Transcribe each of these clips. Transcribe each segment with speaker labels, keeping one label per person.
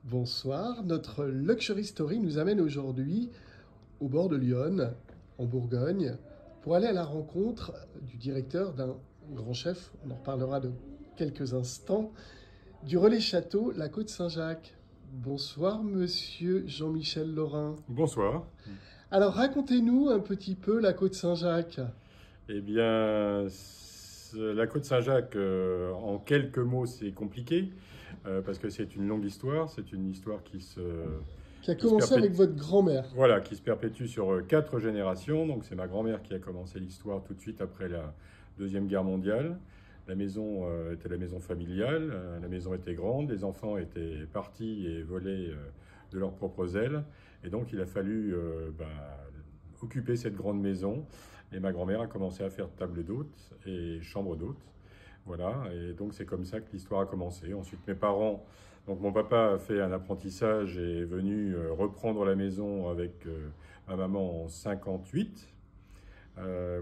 Speaker 1: Bonsoir, notre Luxury Story nous amène aujourd'hui au bord de l'Yonne, en Bourgogne, pour aller à la rencontre du directeur d'un grand chef, on en reparlera de quelques instants, du Relais Château, la Côte Saint-Jacques. Bonsoir, monsieur Jean-Michel Laurin.
Speaker 2: Bonsoir.
Speaker 1: Alors, racontez-nous un petit peu la Côte Saint-Jacques.
Speaker 2: Eh bien, la Côte Saint-Jacques, en quelques mots, c'est compliqué, parce que c'est une longue histoire. C'est une histoire
Speaker 1: Qui a
Speaker 2: qui se
Speaker 1: commencé avec
Speaker 2: perpétue,
Speaker 1: votre grand-mère.
Speaker 2: voilà, qui se perpétue sur 4 générations. Donc, c'est ma grand-mère qui a commencé l'histoire tout de suite après la Deuxième Guerre mondiale. La maison était la maison familiale. La maison était grande. Les enfants étaient partis et volaient de leurs propres ailes. Et donc, il a fallu occuper cette grande maison. Et ma grand-mère a commencé à faire table d'hôte et chambre d'hôte. Voilà, et donc c'est comme ça que l'histoire a commencé. Ensuite, mes parents, donc mon papa a fait un apprentissage et est venu reprendre la maison avec ma maman en 58.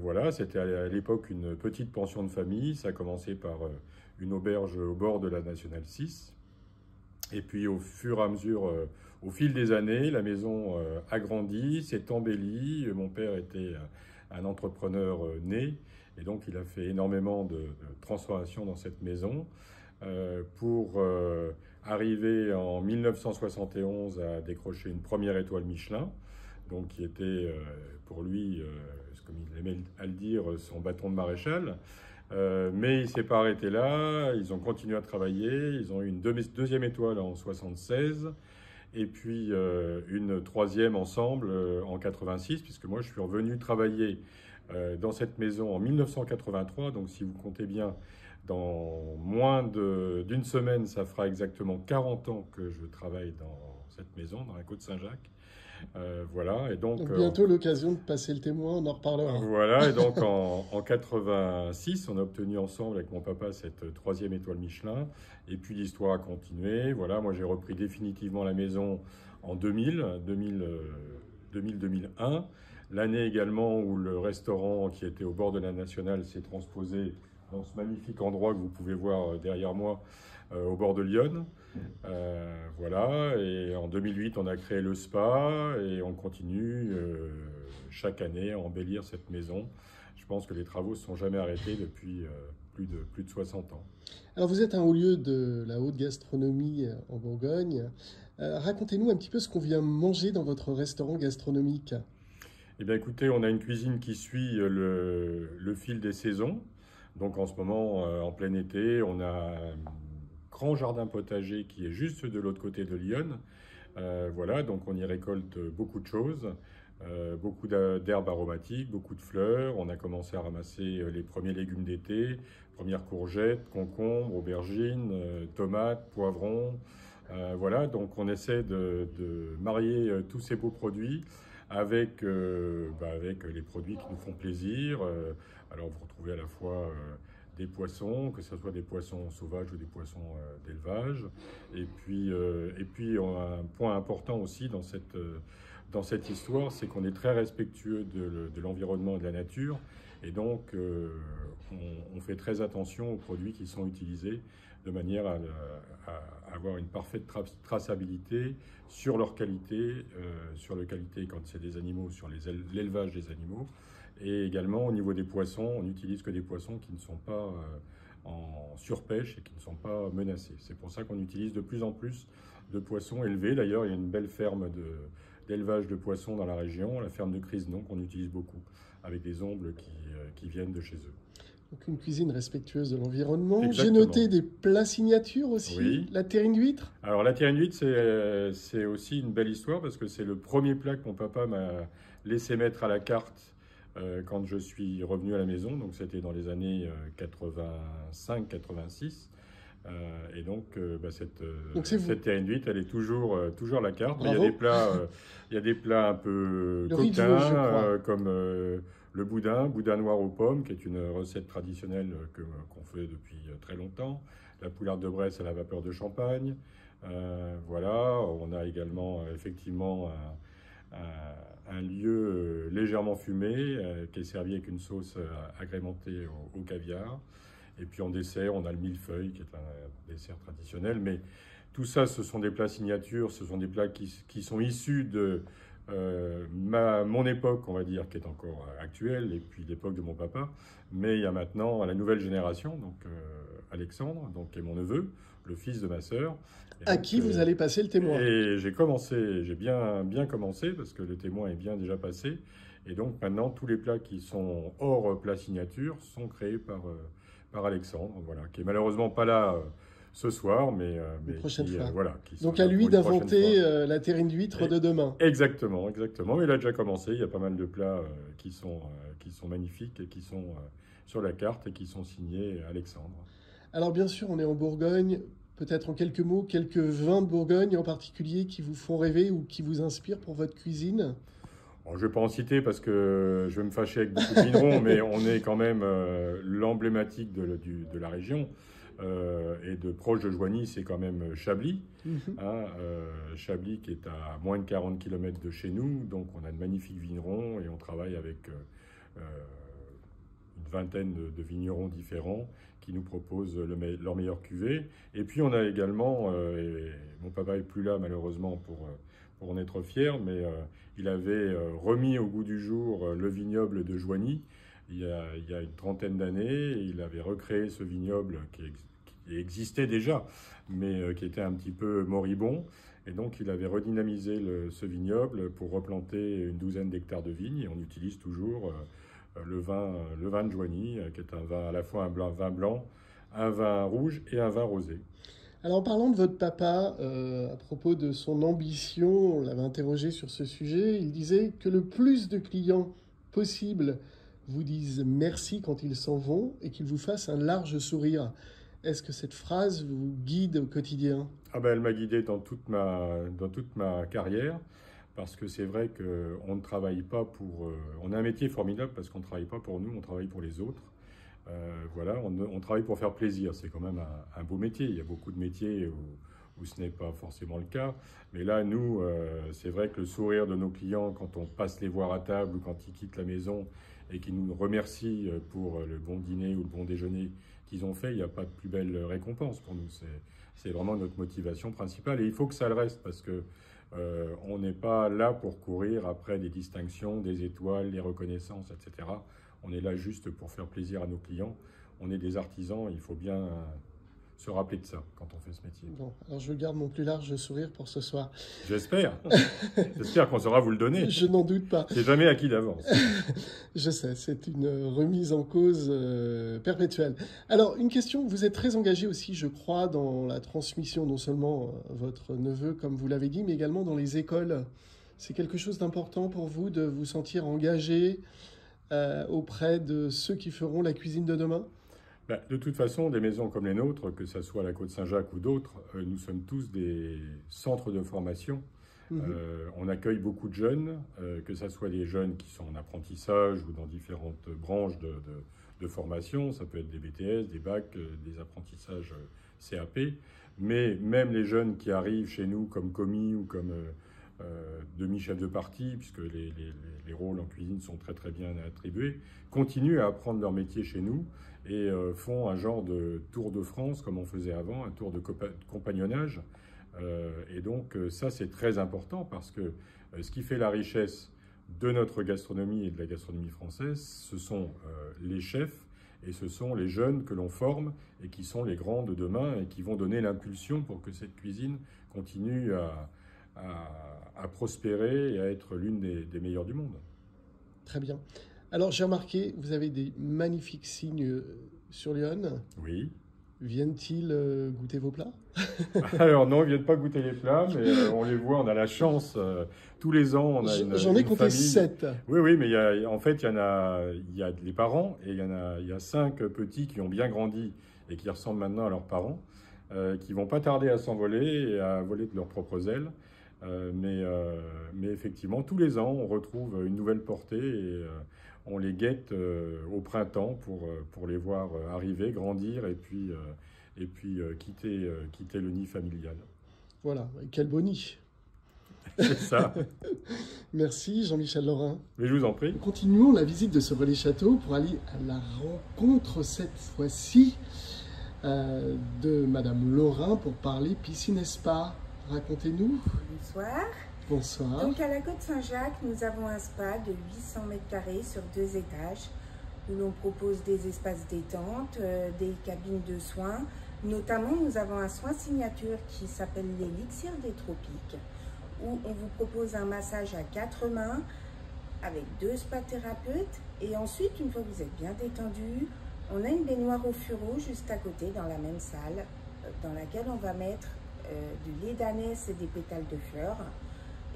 Speaker 2: Voilà, c'était à l'époque une petite pension de famille. Ça a commencé par une auberge au bord de la Nationale 6. Et puis au fur et à mesure, au fil des années, la maison a grandi, s'est embellie. Mon père était un entrepreneur né, et donc il a fait énormément de transformations dans cette maison pour arriver en 1971 à décrocher une première étoile Michelin, donc qui était pour lui, comme il aimait à le dire, son bâton de maréchal. Mais il ne s'est pas arrêté là, ils ont continué à travailler, ils ont eu une deuxième étoile en 76 et puis une troisième ensemble en 86, puisque moi je suis revenu travailler dans cette maison en 1983, donc si vous comptez bien, dans moins d'une semaine, ça fera exactement 40 ans que je travaille dans cette maison, dans la Côte Saint-Jacques. Voilà, et donc
Speaker 1: Donc bientôt l'occasion de passer le témoin, on en reparlera.
Speaker 2: voilà, et donc en 86, on a obtenu ensemble avec mon papa cette troisième étoile Michelin. Et puis l'histoire a continué. Voilà, moi j'ai repris définitivement la maison en 2001. L'année également où le restaurant qui était au bord de la Nationale s'est transposé dans ce magnifique endroit que vous pouvez voir derrière moi, au bord de l'Yonne. Voilà, et en 2008, on a créé le spa et on continue chaque année à embellir cette maison. Je pense que les travaux ne se sont jamais arrêtés depuis plus de 60 ans.
Speaker 1: Alors vous êtes un haut lieu de la haute gastronomie en Bourgogne. Racontez-nous un petit peu ce qu'on vient manger dans votre restaurant gastronomique.
Speaker 2: Eh bien écoutez, on a une cuisine qui suit le fil des saisons. Donc en ce moment, en plein été, on a un grand jardin potager qui est juste de l'autre côté de Lyon. Voilà, donc on y récolte beaucoup de choses, beaucoup d'herbes aromatiques, beaucoup de fleurs. On a commencé à ramasser les premiers légumes d'été, premières courgettes, concombres, aubergines, tomates, poivrons. Voilà, donc on essaie de marier tous ces beaux produits avec les produits qui nous font plaisir. Alors vous retrouvez à la fois des poissons, que ce soit des poissons sauvages ou des poissons d'élevage. Et puis un point important aussi dans cette histoire, c'est qu'on est très respectueux de l'environnement et de la nature. Et donc, on fait très attention aux produits qui sont utilisés de manière à avoir une parfaite traçabilité sur leur qualité, sur la qualité quand c'est des animaux, sur l'élevage des animaux. Et également, au niveau des poissons, on n'utilise que des poissons qui ne sont pas en surpêche et qui ne sont pas menacés. C'est pour ça qu'on utilise de plus en plus de poissons élevés. D'ailleurs, il y a une belle ferme d'élevage de poissons dans la région, la ferme de Crisnon, qu'on utilise beaucoup, avec des ombles qui viennent de chez eux.
Speaker 1: Donc une cuisine respectueuse de l'environnement. J'ai
Speaker 2: Exactement.
Speaker 1: noté des plats signatures aussi.
Speaker 2: Oui.
Speaker 1: La terrine d'huître.
Speaker 2: Alors la terrine d'huître, c'est aussi une belle histoire parce que c'est le premier plat que mon papa m'a laissé mettre à la carte quand je suis revenu à la maison. Donc c'était dans les années 85-86. Et donc
Speaker 1: Donc c'est vous.
Speaker 2: cette terrine d'huître, elle est toujours à la carte. Mais
Speaker 1: Bravo.
Speaker 2: il y a des plats un peu
Speaker 1: Le riz de veau, je
Speaker 2: coquins
Speaker 1: crois.
Speaker 2: comme le boudin noir aux pommes, qui est une recette traditionnelle qu'on fait depuis très longtemps. La poularde de Bresse à la vapeur de champagne. Voilà, on a également effectivement un lieu légèrement fumé qui est servi avec une sauce agrémentée au caviar. Et puis en dessert, on a le millefeuille qui est un dessert traditionnel. Mais Tout ça, ce sont des plats signatures, ce sont des plats qui sont issus de mon époque, on va dire, qui est encore actuelle, et puis l'époque de mon papa. Mais il y a maintenant la nouvelle génération, donc Alexandre, donc, qui est mon neveu, le fils de ma sœur.
Speaker 1: À qui vous allez passer le témoin.
Speaker 2: Et j'ai bien commencé, parce que le témoin est bien déjà passé. Et donc maintenant, tous les plats qui sont hors plat signature sont créés par Alexandre, voilà, qui est malheureusement pas là ce soir, mais
Speaker 1: prochaine fois.
Speaker 2: Voilà,
Speaker 1: donc à lui d'inventer la terrine d'huître de demain.
Speaker 2: Exactement. Il a déjà commencé. Il y a pas mal de plats qui sont magnifiques et qui sont sur la carte et qui sont signés Alexandre.
Speaker 1: Alors bien sûr, on est en Bourgogne. Peut-être en quelques mots, quelques vins de Bourgogne en particulier qui vous font rêver ou qui vous inspirent pour votre cuisine?
Speaker 2: Bon, je ne vais pas en citer parce que je vais me fâcher avec beaucoup de vignerons, mais on est quand même l'emblématique de la région. Et de proche de Joigny, c'est quand même Chablis. Chablis qui est à moins de 40 km de chez nous. Donc on a de magnifiques vignerons et on travaille avec une vingtaine de vignerons différents qui nous proposent leur meilleur cuvée. Et puis on a également, et mon papa n'est plus là malheureusement pour en être fier, mais il avait remis au goût du jour le vignoble de Joigny il y a une trentaine d'années. Et il avait recréé ce vignoble qui existait déjà, mais qui était un petit peu moribond. Et donc il avait redynamisé ce vignoble pour replanter une douzaine d'hectares de vignes. Et on utilise toujours le vin de Joigny, qui est un vin à la fois un vin blanc, un vin rouge et un vin rosé.
Speaker 1: Alors en parlant de votre papa, à propos de son ambition, on l'avait interrogé sur ce sujet, il disait que le plus de clients possible vous disent merci quand ils s'en vont et qu'ils vous fassent un large sourire. Est-ce que cette phrase vous guide au quotidien?
Speaker 2: Elle m'a guidé dans toute ma carrière. Parce que c'est vrai qu'on ne travaille pas pour... on a un métier formidable parce qu'on ne travaille pas pour nous, on travaille pour les autres. Voilà, on travaille pour faire plaisir. C'est quand même un beau métier. Il y a beaucoup de métiers où ce n'est pas forcément le cas. Mais là, nous, c'est vrai que le sourire de nos clients, quand on passe les voir à table ou quand ils quittent la maison et qu'ils nous remercient pour le bon dîner ou le bon déjeuner qu'ils ont fait, il n'y a pas de plus belle récompense pour nous. C'est vraiment notre motivation principale. Et il faut que ça le reste parce que on n'est pas là pour courir après des distinctions, des étoiles, des reconnaissances, etc. On est là juste pour faire plaisir à nos clients. On est des artisans, il faut bien se rappeler de ça quand on fait ce métier.
Speaker 1: Bon, alors je garde mon plus large sourire pour ce soir.
Speaker 2: J'espère. J'espère qu'on saura vous le donner.
Speaker 1: Je n'en doute pas.
Speaker 2: C'est jamais acquis d'avance.
Speaker 1: Je sais, c'est une remise en cause perpétuelle. Alors, une question, vous êtes très engagé aussi, je crois, dans la transmission, non seulement votre neveu, comme vous l'avez dit, mais également dans les écoles. C'est quelque chose d'important pour vous de vous sentir engagé auprès de ceux qui feront la cuisine de demain?
Speaker 2: De toute façon, des maisons comme les nôtres, que ce soit la Côte-Saint-Jacques ou d'autres, nous sommes tous des centres de formation. On accueille beaucoup de jeunes, que ce soit des jeunes qui sont en apprentissage ou dans différentes branches de formation. Ça peut être des BTS, des bacs, des apprentissages CAP. Mais même les jeunes qui arrivent chez nous comme commis ou comme demi-chef de partie, puisque les rôles en cuisine sont très très bien attribués, continuent à apprendre leur métier chez nous et font un genre de tour de France comme on faisait avant, un tour de compagnonnage. Et donc ça c'est très important parce que ce qui fait la richesse de notre gastronomie et de la gastronomie française, ce sont les chefs et ce sont les jeunes que l'on forme et qui sont les grands de demain et qui vont donner l'impulsion pour que cette cuisine continue à prospérer et à être l'une des meilleures du monde.
Speaker 1: Très bien. Alors j'ai remarqué, vous avez des magnifiques signes sur Lyon.
Speaker 2: Oui.
Speaker 1: Viennent-ils goûter vos plats?
Speaker 2: Alors non, ils ne viennent pas goûter les plats, mais on les voit, on a la chance. Tous les ans, on a
Speaker 1: J'en ai compté
Speaker 2: famille.
Speaker 1: 7.
Speaker 2: Oui, mais en fait, il y a les parents et il y a 5 petits qui ont bien grandi et qui ressemblent maintenant à leurs parents, qui vont pas tarder à s'envoler et à voler de leurs propres ailes. Mais effectivement, tous les ans, on retrouve une nouvelle portée et on les guette au printemps pour les voir arriver, grandir et puis quitter le nid familial.
Speaker 1: Voilà, quel beau nid.
Speaker 2: C'est ça.
Speaker 1: Merci Jean-Michel Laurin.
Speaker 2: Mais je vous en prie.
Speaker 1: Continuons la visite de ce relais château pour aller à la rencontre cette fois-ci de Madame Laurin pour parler piscine et spa. Racontez-nous.
Speaker 3: Bonsoir.
Speaker 1: Bonsoir.
Speaker 3: Donc à la Côte Saint-Jacques, nous avons un spa de 800 mètres carrés sur 2 étages où l'on propose des espaces détente, des cabines de soins. Notamment, nous avons un soin signature qui s'appelle l'élixir des tropiques, où on vous propose un massage à 4 mains avec 2 spa-thérapeutes. Et ensuite, une fois que vous êtes bien détendu, on a une baignoire au furreau juste à côté dans la même salle, dans laquelle on va mettre du lait d'ânesse et des pétales de fleurs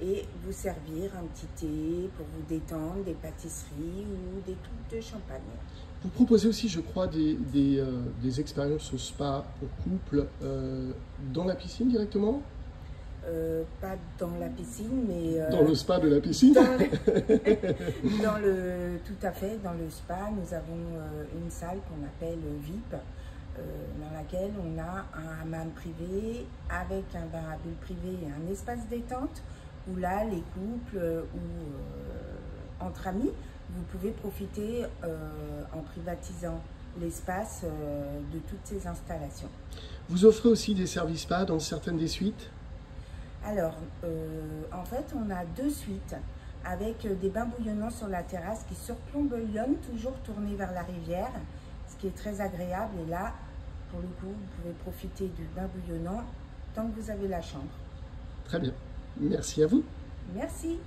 Speaker 3: et vous servir un petit thé pour vous détendre, des pâtisseries ou des trucs de champagne.
Speaker 1: Vous proposez aussi, je crois, des expériences au spa pour couple dans la piscine directement?
Speaker 3: Pas dans la piscine, mais...
Speaker 1: dans le spa de la piscine.
Speaker 3: Tout à fait, dans le spa, nous avons une salle qu'on appelle VIP, dans laquelle on a un hammam privé avec un bain à bulles privé et un espace détente, où là, les couples ou entre amis, vous pouvez profiter en privatisant l'espace de toutes ces installations.
Speaker 1: Vous offrez aussi des services spa dans certaines des suites?
Speaker 3: Alors, en fait, on a 2 suites avec des bains bouillonnants sur la terrasse qui surplombent Lyon, toujours tournés vers la rivière, ce qui est très agréable. Et là, pour le coup, vous pouvez profiter du bain bouillonnant tant que vous avez la chambre.
Speaker 1: Très bien. Merci à vous.
Speaker 3: Merci.